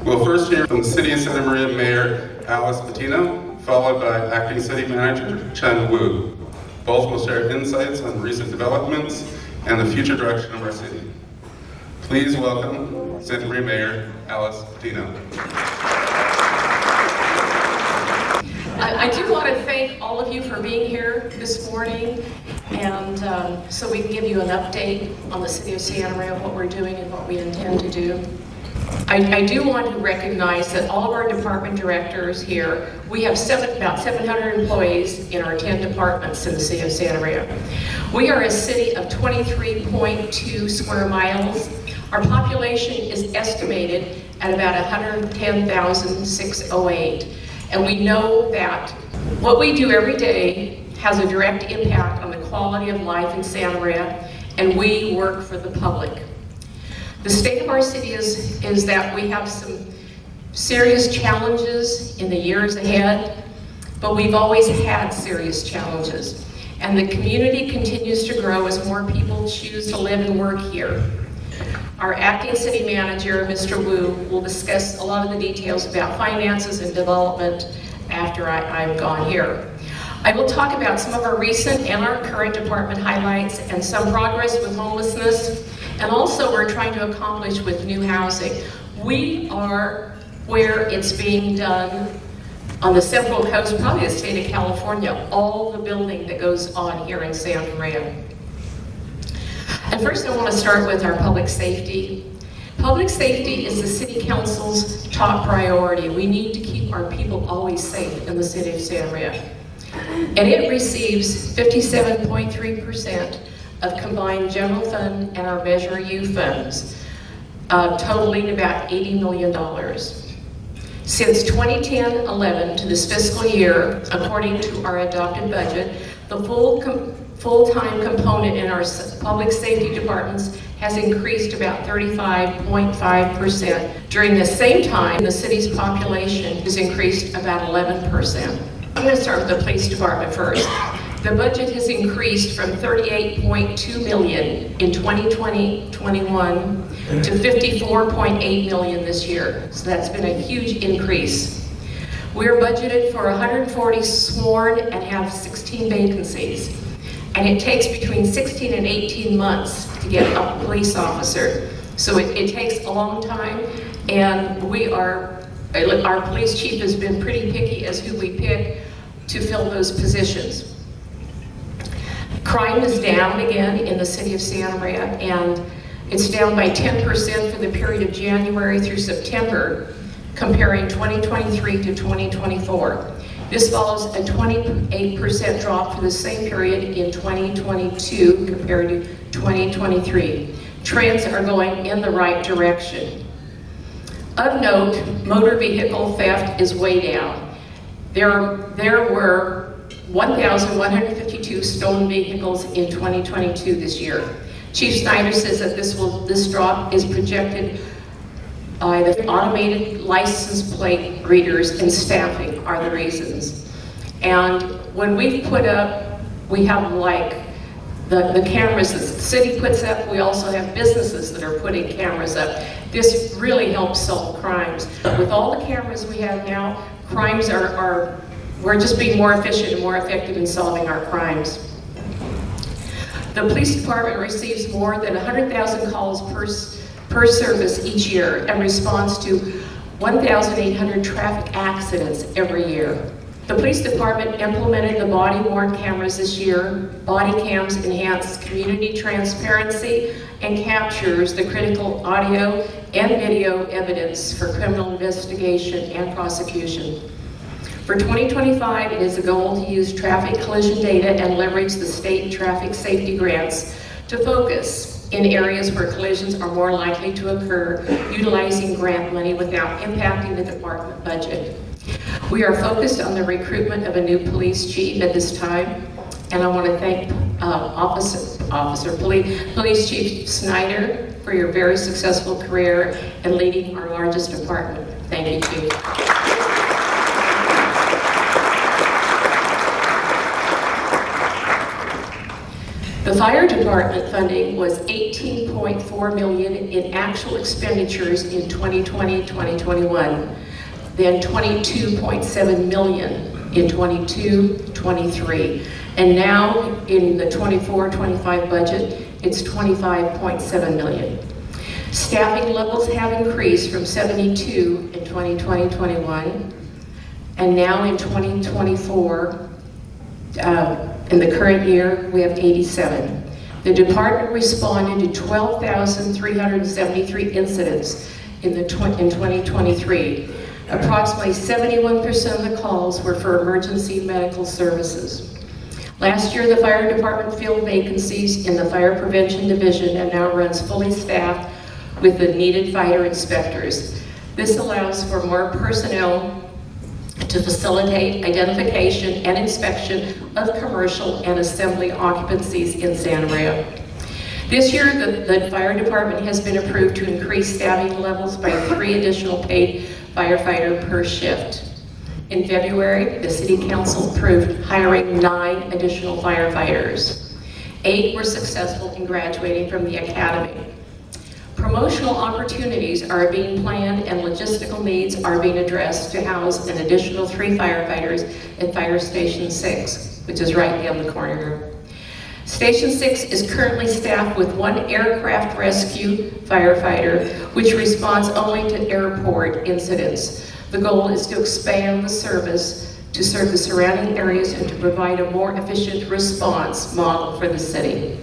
We'll first hear from the City of Santa Maria Mayor Alice Patino, followed by Acting City Manager Chuen. Both will share insights on recent developments and the future direction of our city. Please welcome Santa Maria Mayor Alice Patino. I do want to thank all of you for being here this morning, and so we can give you an update on the City of Santa Maria, what we're doing and what we intend to do. I do want to recognize that all of our department directors here, we have about 700 employees in our 10 departments in the City of Santa Maria. We are a city of 23.2 square miles. Our population is estimated at about 110,608. And we know that what we do every day has a direct impact on the quality of life in Santa Maria, and we work for the public. The state of our city is that we have some serious challenges in the years ahead, but we've always had serious challenges. And the community continues to grow as more people choose to live and work here. Our acting city manager, Mr. Wu, will discuss a lot of the details about finances and development after I'm gone here. I will talk about some of our recent and our current department highlights and some progress with homelessness, and also we're trying to accomplish with new housing. We are where it's being done on the Central Coast, probably the state of California, all the building that goes on here in Santa Maria. And first I want to start with our public safety. Public safety is the City Council's top priority. We need to keep our people always safe in the City of Santa Maria. And it receives 57.3% of combined general fund and our Measure U funds, totaling about $80 million. Since 2010-11 to this fiscal year, according to our adopted budget, the full-time component in our public safety departments has increased about 35.5%. During the same time, the city's population has increased about 11%. I'm going to start with the police department first. The budget has increased from $38.2 million in 2020-21 to $54.8 million this year. So that's been a huge increase. We're budgeted for 140 sworn and have 16 vacancies. And it takes between 16 and 18 months to get a police officer. So it takes a long time, and our police chief has been pretty picky as who we pick to fill those positions. Crime is down again in the City of Santa Maria, and it's down by 10% for the period of January through September, comparing 2023 to 2024. This follows a 28% drop for the same period in 2022 compared to 2023. Trends are going in the right direction. Of note, motor vehicle theft is way down. There were 1,152 stolen vehicles in 2022 this year. Chief Snyder says that this drop is projected by the automated license plate readers and staffing are the reasons. And when we put up, we have like the cameras that the city puts up, we also have businesses that are putting cameras up. This really helps solve crimes. With all the cameras we have now, crimes we're just being more efficient and more effective in solving our crimes. The police department receives more than 100,000 calls per service each year and responds to 1,800 traffic accidents every year. The police department implemented the body-worn cameras this year. Body cams enhance community transparency and captures the critical audio and video evidence for criminal investigation and prosecution. For 2025, it is a goal to use traffic collision data and leverage the state traffic safety grants to focus in areas where collisions are more likely to occur, utilizing grant money without impacting the department budget. We are focused on the recruitment of a new police chief at this time, and I want to thank Police Chief Snyder for your very successful career and leading our largest department. Thank you, Chief. The fire department funding was $18.4 million in actual expenditures in 2020-2021, then $22.7 million in 22-23, and now in the 24-25 budget, it's $25.7 million. Staffing levels have increased from 72 in 2020-21, and now in 2024, in the current year, we have 87. The department responded to 12,373 incidents in 2023. Approximately 71% of the calls were for emergency medical services. Last year, the fire department filled vacancies in the fire prevention division and now runs fully staffed with the needed fire inspectors. This allows for more personnel to facilitate identification and inspection of commercial and assembly occupancies in Santa Maria. This year, the fire department has been approved to increase staffing levels by 3 additional paid firefighter per shift. In February, the City Council approved hiring 9 additional firefighters. 8 were successful in graduating from the academy. Promotional opportunities are being planned and logistical needs are being addressed to house an additional 3 firefighters at Fire Station 6, which is right down the corner here. Station 6 is currently staffed with 1 aircraft rescue firefighter, which responds only to airport incidents. The goal is to expand the service to serve the surrounding areas and to provide a more efficient response model for the city.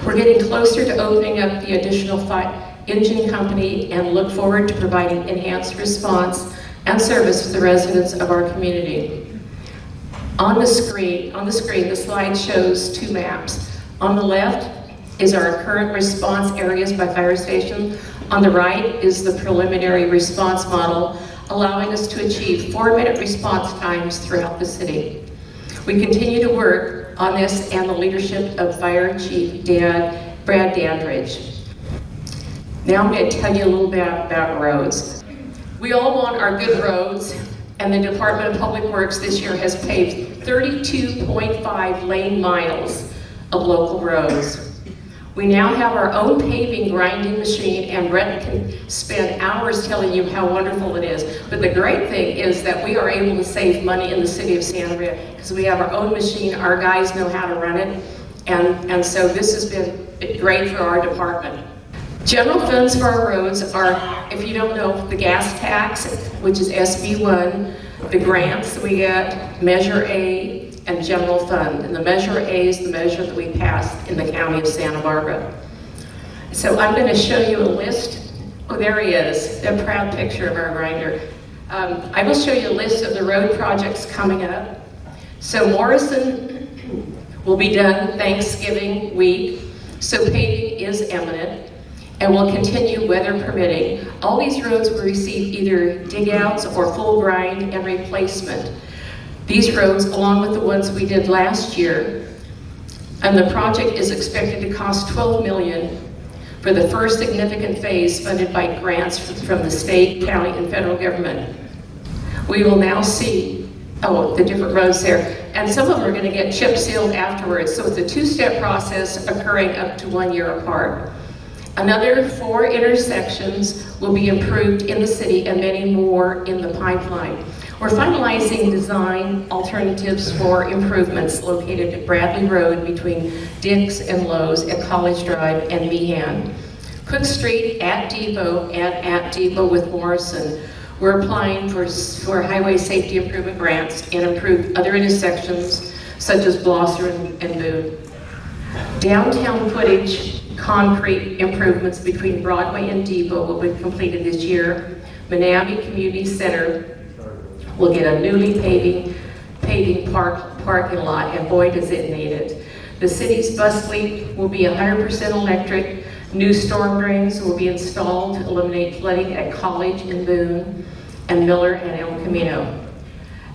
We're getting closer to opening up the additional engine company and look forward to providing enhanced response and service to the residents of our community. On the screen, the slide shows 2 maps. On the left is our current response areas by fire station. On the right is the preliminary response model, allowing us to achieve 4-minute response times throughout the city. We continue to work on this and the leadership of Fire Chief Brad Dandridge. Now I'm going to tell you a little bit about roads. We all want our good roads, and the Department of Public Works this year has paved 32.5 lane miles of local roads. We now have our own paving grinding machine, and Brett can spend hours telling you how wonderful it is. But the great thing is that we are able to save money in the city of Santa Maria because we have our own machine, our guys know how to run it, and so this has been great for our department. General funds for our roads are, if you don't know, the gas tax, which is SB1, the grants that we get, Measure A, and general fund. And the Measure A is the measure that we passed in the county of Santa Barbara. So I'm going to show you a list. Oh, there he is, a proud picture of our grinder. I will show you a list of the road projects coming up. So Morrison will be done Thanksgiving week, so paving is imminent, and will continue weather permitting. All these roads will receive either dig-outs or full grind and replacement. These roads, along with the ones we did last year, and the project is expected to cost $12 million for the first significant phase funded by grants from the state, county, and federal government. We will now see, the different roads there, and some of them are going to get chip sealed afterwards, so it's a 2-step process occurring up to 1 year apart. Another 4 intersections will be improved in the city and many more in the pipeline. We're finalizing design alternatives for improvements located at Bradley Road between Dix and Lowe's at College Drive and Meehan. Cook Street at Depot and at Depot with Morrison. We're applying for highway safety improvement grants and improve other intersections such as Blosser and Boone. Downtown footage concrete improvements between Broadway and Depot will be completed this year. Manami Community Center will get a newly paving parking lot, and boy does it need it. The city's bus fleet will be 100% electric. New storm drains will be installed to eliminate flooding at College and Boone and Miller and El Camino.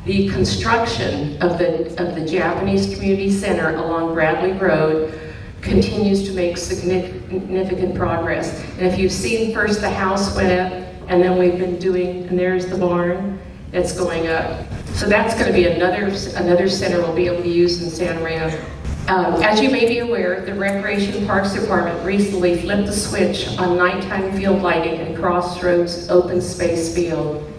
The construction of the Japanese Community Center along Bradley Road continues to make significant progress. And if you've seen, first the house went up, and then we've been doing, and there's the barn that's going up. So that's going to be another center we'll be able to use in Santa Maria. As you may be aware, the Recreation Parks Department recently flipped the switch on nighttime field lighting at Crossroads Open Space Field.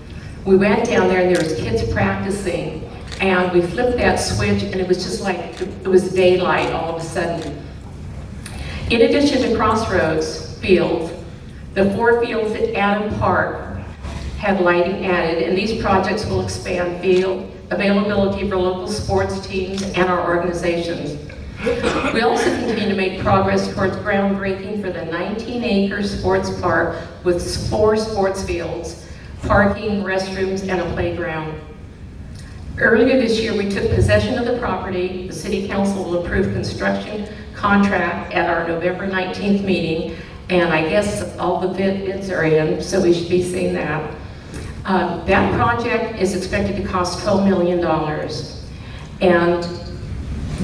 We went down there and there was kids practicing, and we flipped that switch and it was just like it was daylight all of a sudden. In addition to Crossroads Field, the 4 fields at Adam Park have lighting added, and these projects will expand field availability for local sports teams and our organizations. We also continue to make progress towards groundbreaking for the 19-acre sports park with 4 sports fields, parking, restrooms, and a playground. Earlier this year, we took possession of the property. The City Council will approve construction contract at our November 19th meeting, and I guess all the bids are in, so we should be seeing that. That project is expected to cost $12 million. And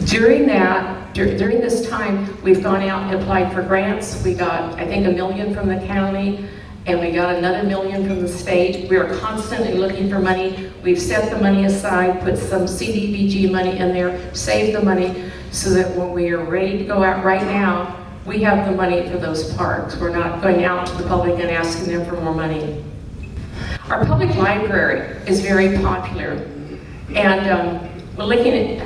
during this time, we've gone out and applied for grants. We got, I think, $1 million from the county, and we got another $1 million from the state. We are constantly looking for money. We've set the money aside, put some CDBG money in there, saved the money, so that when we are ready to go out right now, we have the money for those parks. We're not going out to the public and asking them for more money. Our public library is very popular, and we're looking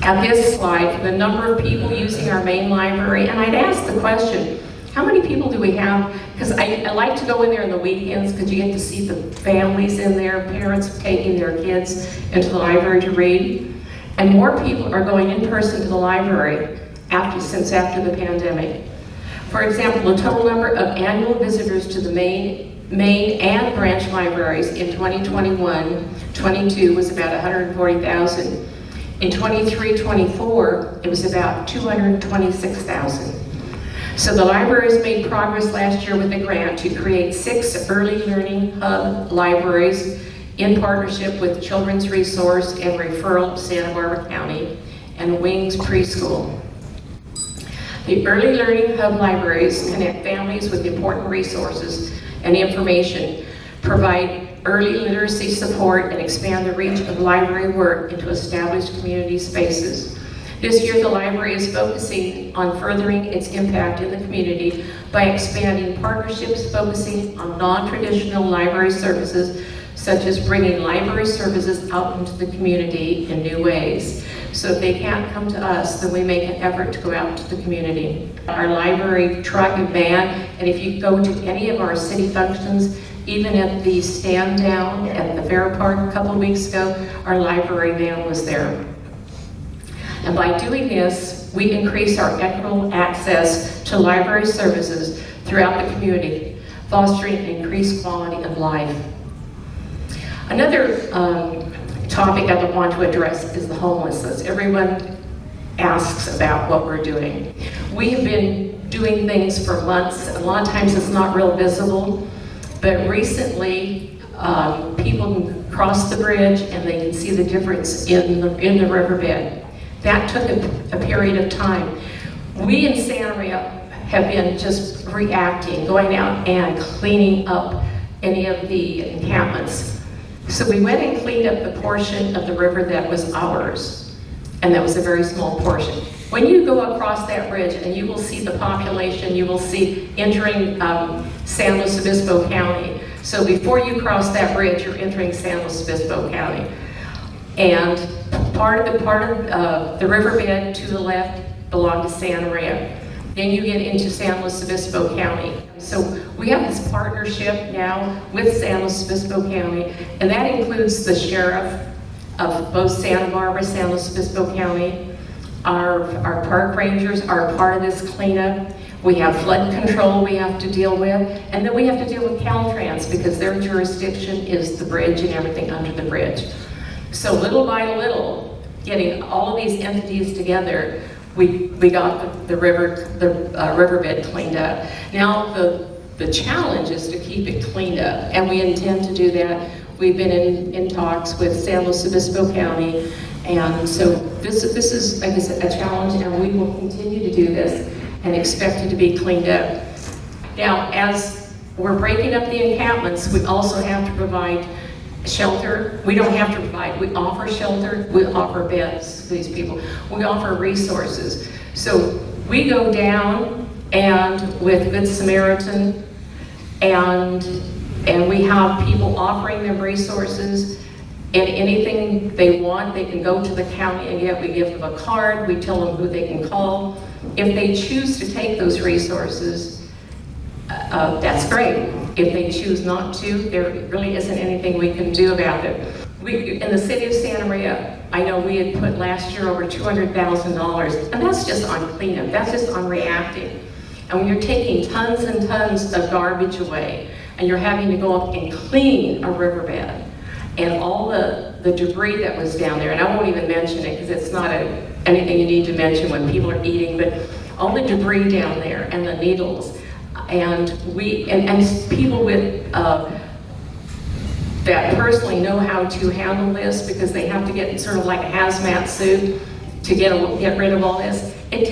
at this slide, the number of people using our main library, and I'd ask the question, how many people do we have? Because I like to go in there on the weekends because you get to see the families in there, parents taking their kids into the library to read, and more people are going in person to the library since after the pandemic. For example, the total number of annual visitors to the main and branch libraries in 2021-22 was about 140,000. In 23-24, it was about 226,000. So the libraries made progress last year with a grant to create 6 early learning hub libraries in partnership with Children's Resource and Referral of Santa Barbara County and Wings Preschool. The Early Learning Hub libraries connect families with important resources and information, provide early literacy support, and expand the reach of library work into established community spaces. This year, the library is focusing on furthering its impact in the community by expanding partnerships focusing on non-traditional library services, such as bringing library services out into the community in new ways. So if they can't come to us, then we make an effort to go out to the community. Our library truck and van, and if you go to any of our city functions, even at the stand down at the Fair Park a couple of weeks ago, our library van was there. And by doing this, we increase our equitable access to library services throughout the community, fostering an increased quality of life. Another topic I want to address is the homelessness. Everyone asks about what we're doing. We have been doing things for months. A lot of times it's not real visible, but recently people can cross the bridge and they can see the difference in the riverbed. That took a period of time. We in Santa Maria have been just reacting, going out and cleaning up any of the encampments. So we went and cleaned up the portion of the river that was ours, and that was a very small portion. When you go across that bridge and you will see the population, you will see entering San Luis Obispo County. So before you cross that bridge, you're entering San Luis Obispo County. And part of the riverbed to the left belonged to Santa Maria. Then you get into San Luis Obispo County. So we have this partnership now with San Luis Obispo County, and that includes the sheriff of both Santa Barbara, San Luis Obispo County. Our park rangers are part of this cleanup. We have flood control we have to deal with, and then we have to deal with Caltrans because their jurisdiction is the bridge and everything under the bridge. So little by little, getting all of these entities together, we got the riverbed cleaned up. Now the challenge is to keep it cleaned up, and we intend to do that. We've been in talks with San Luis Obispo County, and so this is, like I said, a challenge, and we will continue to do this and expect it to be cleaned up. Now, as we're breaking up the encampments, we also have to provide shelter. We don't have to provide, we offer shelter, we offer beds to these people. We offer resources. So we go down and with Good Samaritan and we have people offering them resources and anything they want, they can go to the county and get. We give them a card, we tell them who they can call. If they choose to take those resources, that's great. If they choose not to, there really isn't anything we can do about it. In the city of Santa Maria, I know we had put last year over $200,000, and that's just on cleanup, that's just on reacting. And when you're taking tons and tons of garbage away, and you're having to go up and clean a riverbed, and all the debris that was down there, and I won't even mention it because it's not anything you need to mention when people are eating, but all the debris down there and the needles, and people with that personally know how to handle this because they have to get sort of like a hazmat suit to get rid of all this. It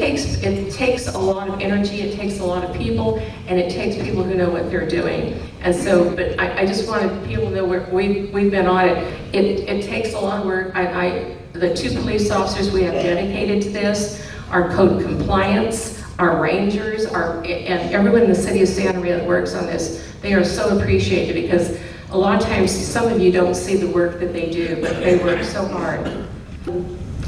takes a lot of energy, it takes a lot of people, and it takes people who know what they're doing. And so, but I just wanted people to know we've been on it. It takes a lot of work. The 2 police officers we have dedicated to this, our code compliance, our rangers, and everyone in the city of Santa Maria that works on this, they are so appreciated because a lot of times some of you don't see the work that they do, but they work so hard.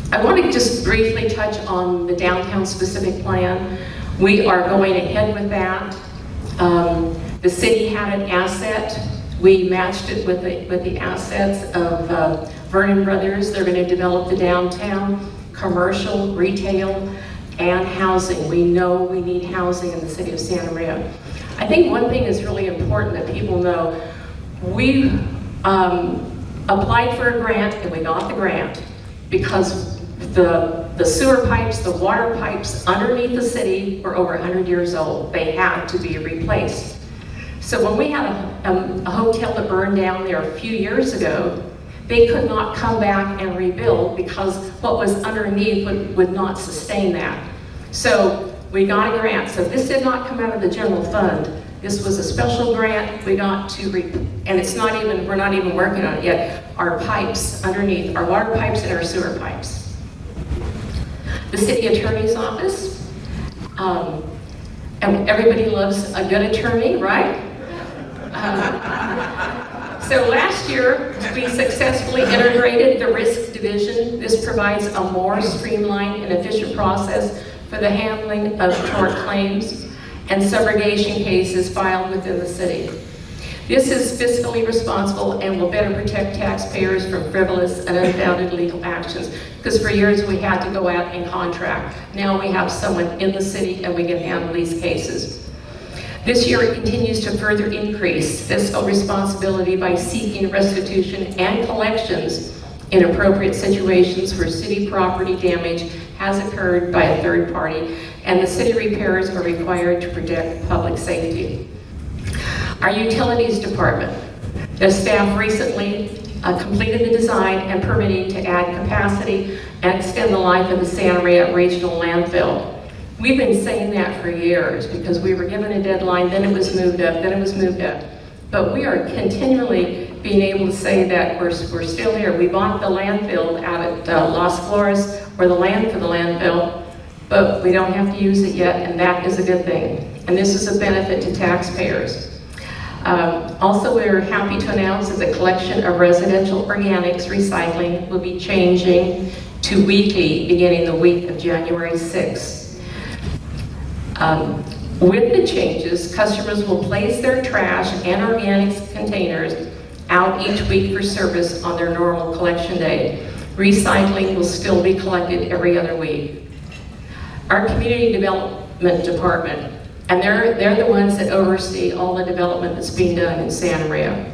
I want to just briefly touch on the downtown specific plan. We are going ahead with that. The city had an asset. We matched it with the assets of Vernon Brothers. They're going to develop the downtown, commercial, retail, and housing. We know we need housing in the city of Santa Maria. I think one thing is really important that people know. We applied for a grant and we got the grant because the sewer pipes, the water pipes underneath the city were over 100 years old. They had to be replaced. So when we had a hotel that burned down there a few years ago, they could not come back and rebuild because what was underneath would not sustain that. So we got a grant. So this did not come out of the general fund. This was a special grant we got to, and we're not even working on it yet. Our pipes underneath, our water pipes and our sewer pipes. The city attorney's office, and everybody loves a good attorney, right? So last year, we successfully integrated the risk division. This provides a more streamlined and efficient process for the handling of tort claims and subrogation cases filed within the city. This is fiscally responsible and will better protect taxpayers from frivolous and unfounded legal actions, because for years we had to go out and contract. Now we have someone in the city and we can handle these cases. This year it continues to further increase fiscal responsibility by seeking restitution and collections in appropriate situations where city property damage has occurred by a third party, and the city repairs are required to protect public safety. Our utilities department, the staff recently completed the design and permitting to add capacity and extend the life of the Santa Maria Regional Landfill. We've been saying that for years because we were given a deadline, then it was moved up, then it was moved up. But we are continually being able to say that we're still here. We bought the landfill out at Las Flores, or the land for the landfill, but we don't have to use it yet, and that is a good thing. And this is a benefit to taxpayers. Also, we're happy to announce that the collection of residential organics recycling will be changing to weekly beginning the week of January 6th. With the changes, customers will place their trash and organics containers out each week for service on their normal collection day. Recycling will still be collected every other week. Our community development department, and they're the ones that oversee all the development that's being done in Santa Maria,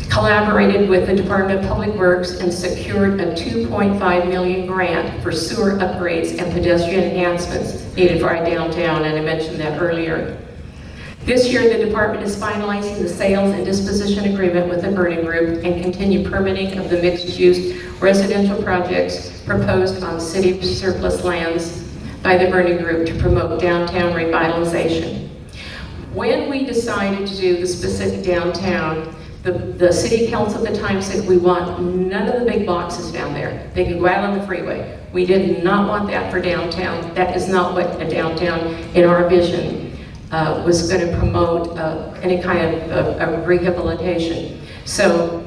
collaborated with the Department of Public Works and secured a $2.5 million grant for sewer upgrades and pedestrian enhancements needed for our downtown, and I mentioned that earlier. This year, the department is finalizing the sales and disposition agreement with the Vernon Group and continue permitting of the mixed-use residential projects proposed on city surplus lands by the Vernon Group to promote downtown revitalization. When we decided to do the specific downtown, The city council at the time said, we want none of the big boxes down there. They can go out on the freeway. We did not want that for downtown. That is not what a downtown, in our vision, was going to promote any kind of rehabilitation. So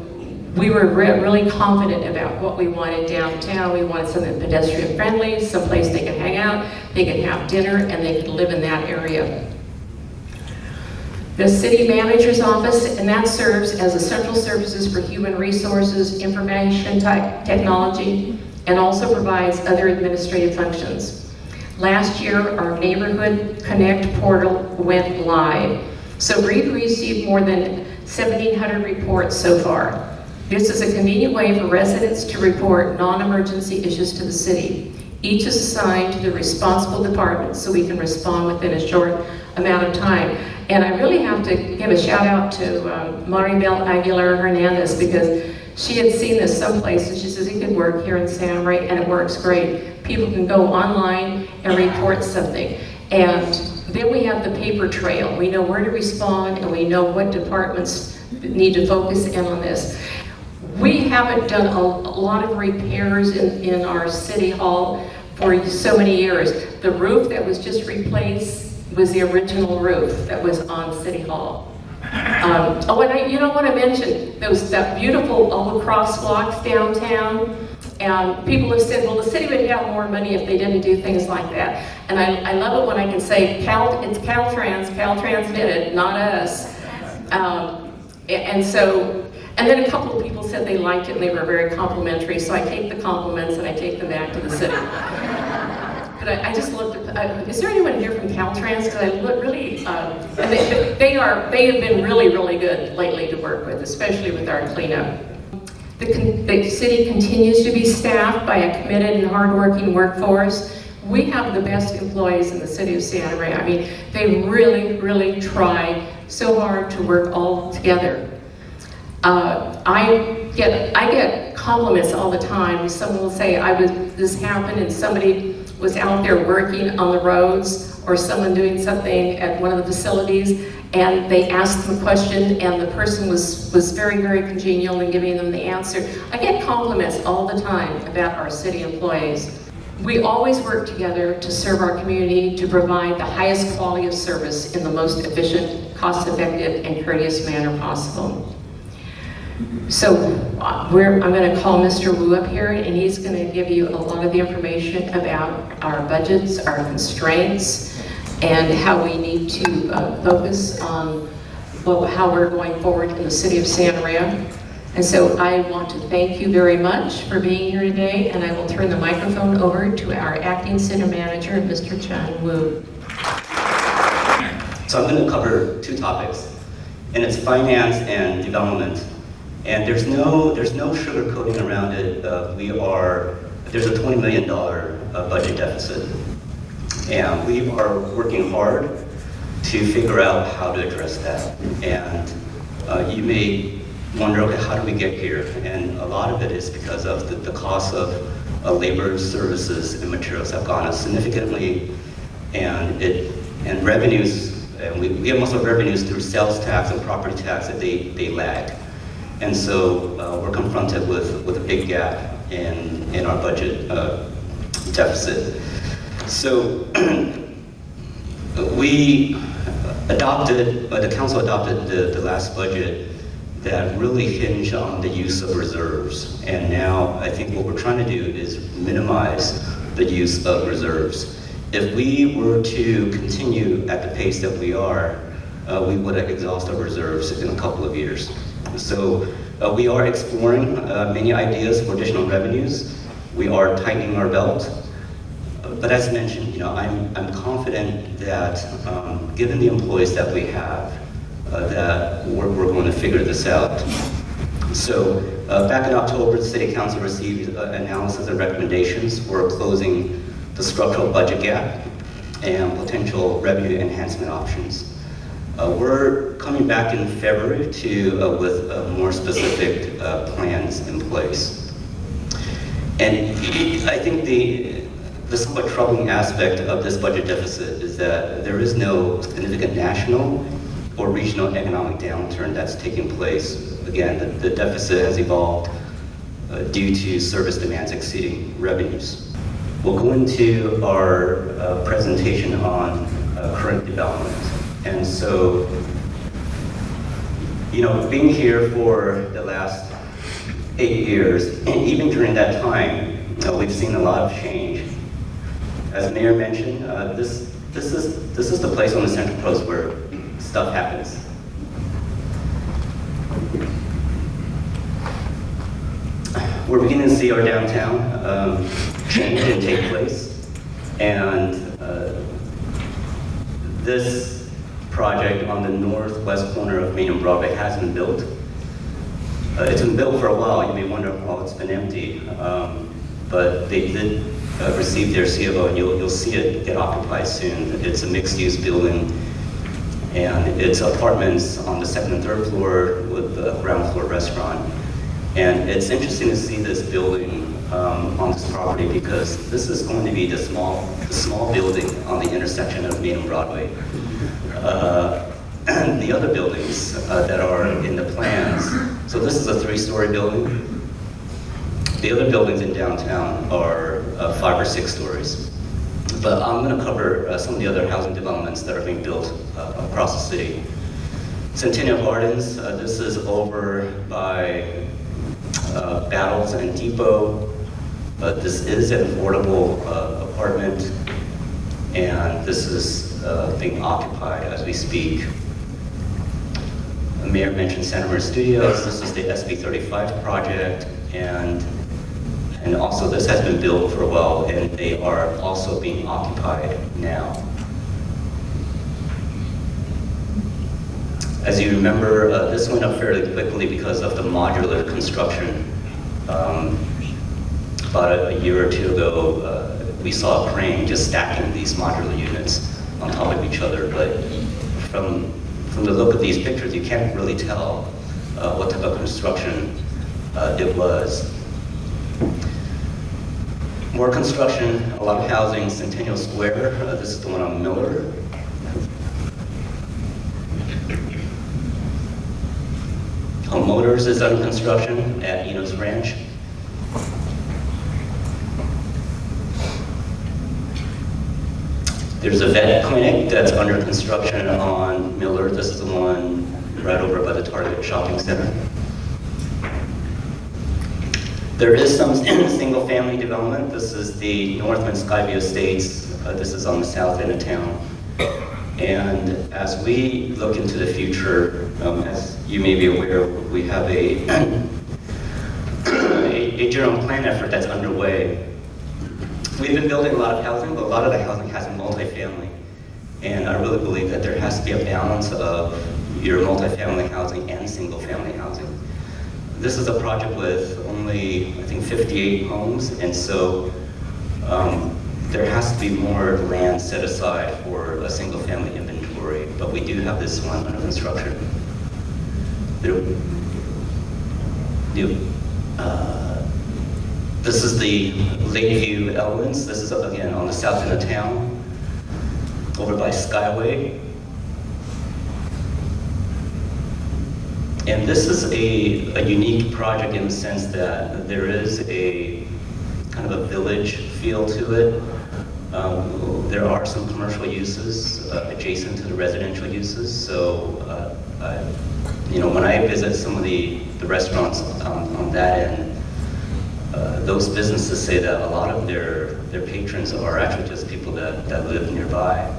we were really confident about what we wanted downtown. We wanted something pedestrian friendly, someplace they could hang out, they could have dinner, and they could live in that area. The city manager's office, and that serves as a central services for human resources, information technology, and also provides other administrative functions. Last year, our Neighborhood Connect portal went live. So we've received more than 1,700 reports so far. This is a convenient way for residents to report non-emergency issues to the city. Each is assigned to the responsible department so we can respond within a short amount of time. And I really have to give a shout out to Maribel Aguilar Hernandez, because she had seen this someplace and she says it could work here in Santa Maria, and it works great. People can go online and report something. And then we have the paper trail. We know where to respond, and we know what departments need to focus in on this. We haven't done a lot of repairs in our city hall for so many years. The roof that was just replaced was the original roof that was on City Hall. Oh, and you know what I mentioned? There was that beautiful all the crosswalks downtown, and people have said, well, the city would have more money if they didn't do things like that. And I love it when I can say, it's Caltrans did it, not us. And then a couple of people said they liked it and they were very complimentary, so I take the compliments and I take them back to the city. But I just looked at, is there anyone here from Caltrans? Because I look really, they have been really, really good lately to work with, especially with our cleanup. The city continues to be staffed by a committed and hardworking workforce. We have the best employees in the city of Santa Maria. I mean, they really, really try so hard to work all together. I get compliments all the time. Someone will say, this happened, and somebody was out there working on the roads, or someone doing something at one of the facilities, and they asked them a question, and the person was very, very congenial in giving them the answer. I get compliments all the time about our city employees. We always work together to serve our community, to provide the highest quality of service in the most efficient, cost-effective, and courteous manner possible. So I'm going to call Mr. Wu up here, and he's going to give you a lot of the information about our budgets, our constraints, and how we need to focus on how we're going forward in the city of Santa Maria. And so I want to thank you very much for being here today, and I will turn the microphone over to our acting city manager, Mr. Chuen Wu. So I'm going to cover two topics, and it's finance and development. And there's no sugarcoating around it. There's a $20 million budget deficit. And we are working hard to figure out how to address that. And you may wonder, okay, how do we get here? And a lot of it is because of the cost of labor, services, and materials have gone up significantly. And revenues, and we have most of our revenues through sales tax and property tax that they lag. And so we're confronted with a big gap in our budget deficit. So the council adopted the last budget that really hinged on the use of reserves. And now I think what we're trying to do is minimize the use of reserves. If we were to continue at the pace that we are, we would have exhausted our reserves in a couple of years. So we are exploring many ideas for additional revenues. We are tightening our belt. But as mentioned, I'm confident that given the employees that we have, that we're going to figure this out. So back in October, the City Council received analysis and recommendations for closing the structural budget gap and potential revenue enhancement options. We're coming back in February with more specific plans in place. And I think the somewhat troubling aspect of this budget deficit is that there is no significant national or regional economic downturn that's taking place. Again, the deficit has evolved due to service demands exceeding revenues. We'll go into our presentation on current development. And so, being here for the last 8 years, and even during that time, we've seen a lot of change. As Mayor mentioned, this is the place on the Central Coast where stuff happens. We're beginning to see our downtown change and take place, and this project on the northwest corner of Main and Broadway has been built. It's been built for a while. You may wonder, well, it's been empty, but they did receive their CFO, and you'll see it get occupied soon. It's a mixed-use building, and it's apartments on the second and third floor with a ground floor restaurant. And it's interesting to see this building on this property because this is going to be the small building on the intersection of Main and Broadway. And the other buildings that are in the plans, so this is a 3-story building. The other buildings in downtown are 5 or 6 stories. But I'm going to cover some of the other housing developments that are being built across the city. Centennial Gardens, this is over by Battles and Depot. This is an affordable apartment, and this is being occupied as we speak. The mayor mentioned Santa Maria Studios. This is the SB 35 project, and also this has been built for a while, and they are also being occupied now. As you remember, this went up fairly quickly because of the modular construction. About a year or two ago, we saw a crane just stacking these modular units on top of each other, but from the look of these pictures, you can't really tell what type of construction it was. More construction, a lot of housing, Centennial Square. This is the one on Miller. Motors is under construction at Eno's Ranch. There's a vet clinic that's under construction on Miller. This is the one right over by the Target Shopping Center. There is some single-family development. This is the Northman Skyview Estates. This is on the south end of town. And as we look into the future, as you may be aware, we have a general plan effort that's underway. We've been building a lot of housing, but a lot of the housing has been multifamily. And I really believe that there has to be a balance of your multifamily housing and single-family housing. This is a project with only, I think, 58 homes, and so there has to be more land set aside for a single-family inventory, but we do have this one under construction. This is the Lakeview Elements. This is, again, on the south end of town, over by Skyway. And this is a unique project in the sense that there is a kind of a village feel to it. There are some commercial uses adjacent to the residential uses. So, when I visit some of the restaurants on that end, those businesses say that a lot of their patrons are actually just people that live nearby.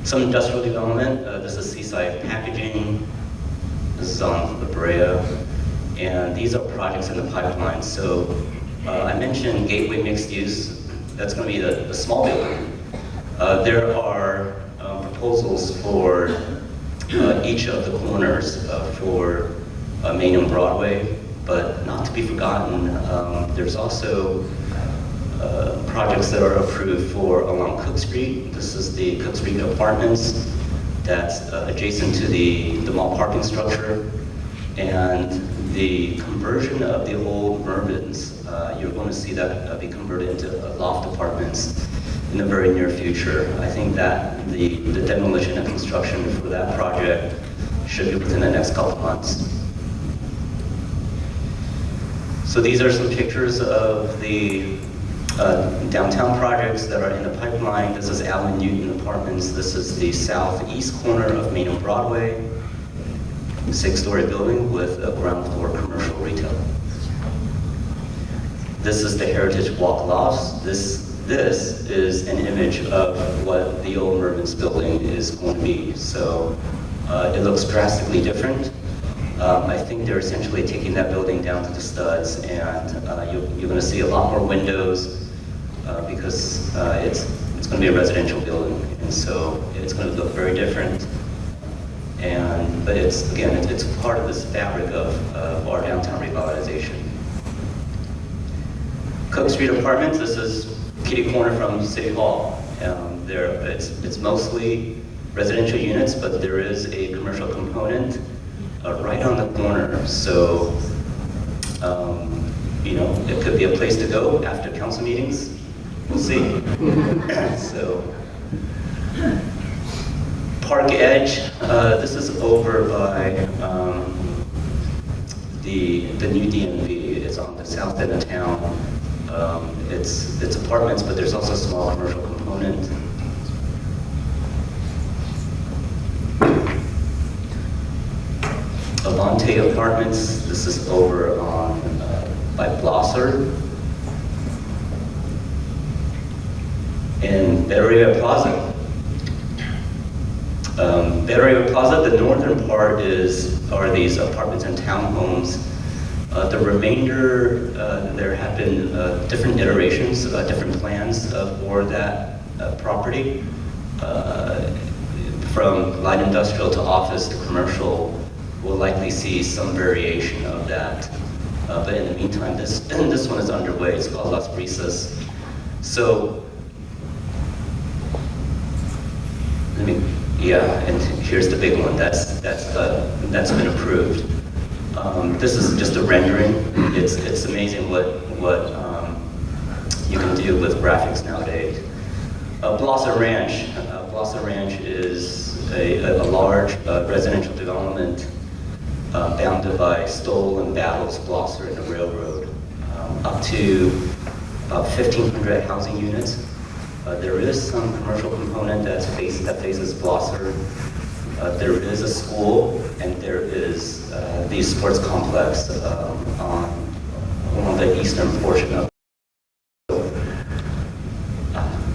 Some industrial development. This is Seaside Packaging. This is on La Brea. And these are projects in the pipeline. So I mentioned Gateway Mixed Use. That's going to be the small building. There are proposals for each of the corners for Main and Broadway, but not to be forgotten, there's also projects that are approved for along Cook Street. This is the Cook Street Apartments that's adjacent to the mall parking structure. And the conversion of the old Mervyn's, you're going to see that be converted into loft apartments. in the very near future. I think that the demolition and construction for that project should be within the next couple months. So these are some pictures of the downtown projects that are in the pipeline. This is Allen Newton Apartments. This is the southeast corner of Main and Broadway, 6-story building with a ground floor commercial retail. This is the Heritage Walk Lofts. This is an image of what the old Mervyn's building is going to be. So it looks drastically different. I think they're essentially taking that building down to the studs, and you're going to see a lot more windows because it's going to be a residential building, and so it's going to look very different. But it's part of this fabric of our downtown revitalization. Cook Street Apartments. This is kitty corner from City Hall. It's mostly residential units, but there is a commercial component right on the corner. So, it could be a place to go after council meetings. We'll see. So, Park Edge. This is over by the new DMV. It's on the south end of town. It's apartments, but there's also a small commercial component. Avante Apartments. This is over on by Blosser. And Betteria Plaza. Betteria Plaza, the northern part are these apartments and townhomes. The remainder, there have been different iterations, different plans for that property. From light industrial to office to commercial, we'll likely see some variation of that. But in the meantime, this one is underway. It's called Las Brisas. So, and here's the big one. That's been approved. This is just a rendering. It's amazing what you can do with graphics nowadays. Blossom Ranch. Blossom Ranch is a large residential development bounded by Stoll and Battles, Blosser, and the railroad, up to about 1,500 housing units. There is some commercial component that faces Blosser. There is a school, and there is the sports complex on the eastern portion of.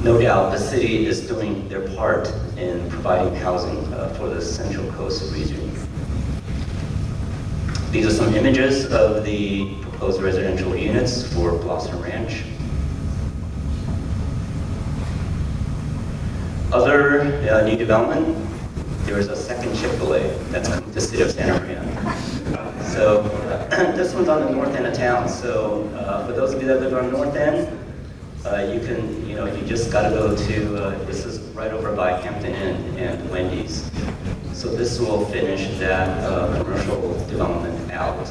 No doubt, the city is doing their part in providing housing for the Central Coast region. These are some images of the proposed residential units for Blossom Ranch. Other new development, there is a second Chick-fil-A that's coming to the city of Santa Maria. So this one's on the north end of town. So for those of you that live on the north end, you just got to go to, this is right over by Hampton Inn and Wendy's. So this will finish that commercial development out.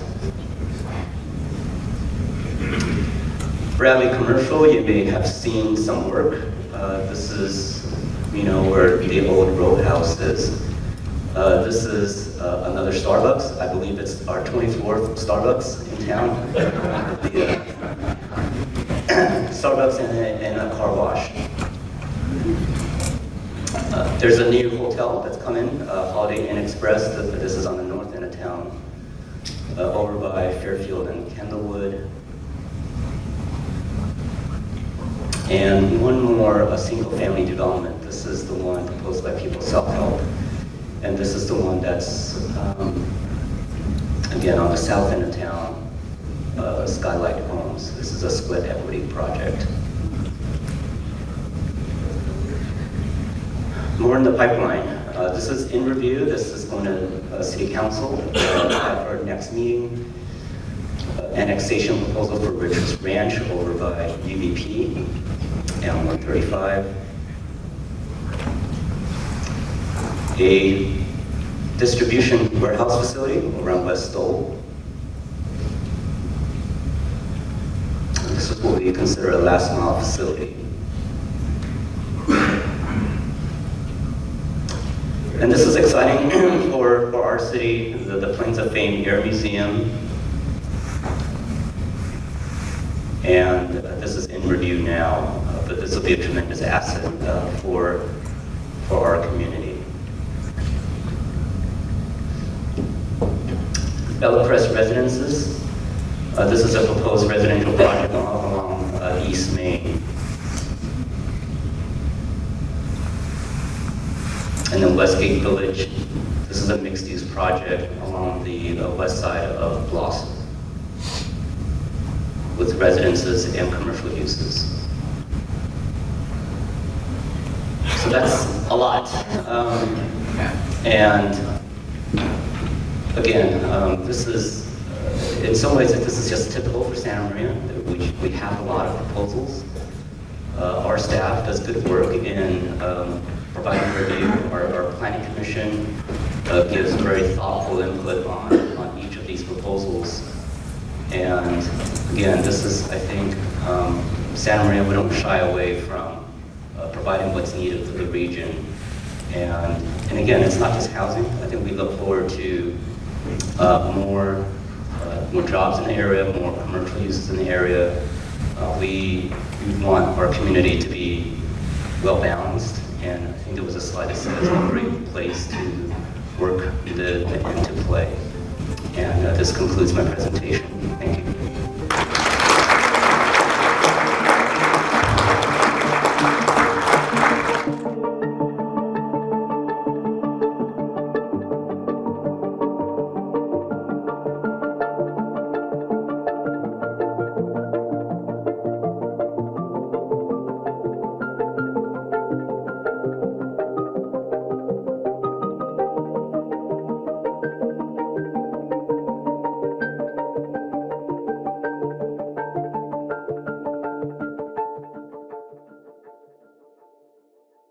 Bradley Commercial, you may have seen some work. This is, where the old Roadhouse is. This is another Starbucks. I believe it's our 24th Starbucks in town. Starbucks and a car wash. There's a new hotel that's come in, Holiday Inn Express. This is on the north end of town, over by Fairfield and Kendallwood. And one more, a single-family development. This is the one proposed by People Self-Help. And this is the one that's, again, on the south end of town, Skylight Homes. This is a split equity project. More in the pipeline. This is in review. This is going to City Council at our next meeting. Annexation proposal for Richards Ranch over by UBP and 135. A distribution warehouse facility around West Stoll. This is what we consider a last mile facility. And this is exciting for our city, the Plains of Fame Air Museum. And this is in review now, but this will be a tremendous asset for our community. Bellcrest Residences. This is a proposed residential project along East Main. And then Westgate Village. This is a mixed-use project along the west side of Blossom, with residences and commercial uses. So that's a lot. And again, this is, in some ways, this is just typical for Santa Maria. We have a lot of proposals. Our staff does good work in providing review. Our planning commission gives very thoughtful input on each of these proposals. And again, this is, I think, Santa Maria, we don't shy away from providing what's needed for the region. And again, it's not just housing. I think we look forward to more jobs in the area, more commercial uses in the area. We want our community to be well balanced, and I think there was a slide that says a great place to work, live, and to play. And this concludes my presentation.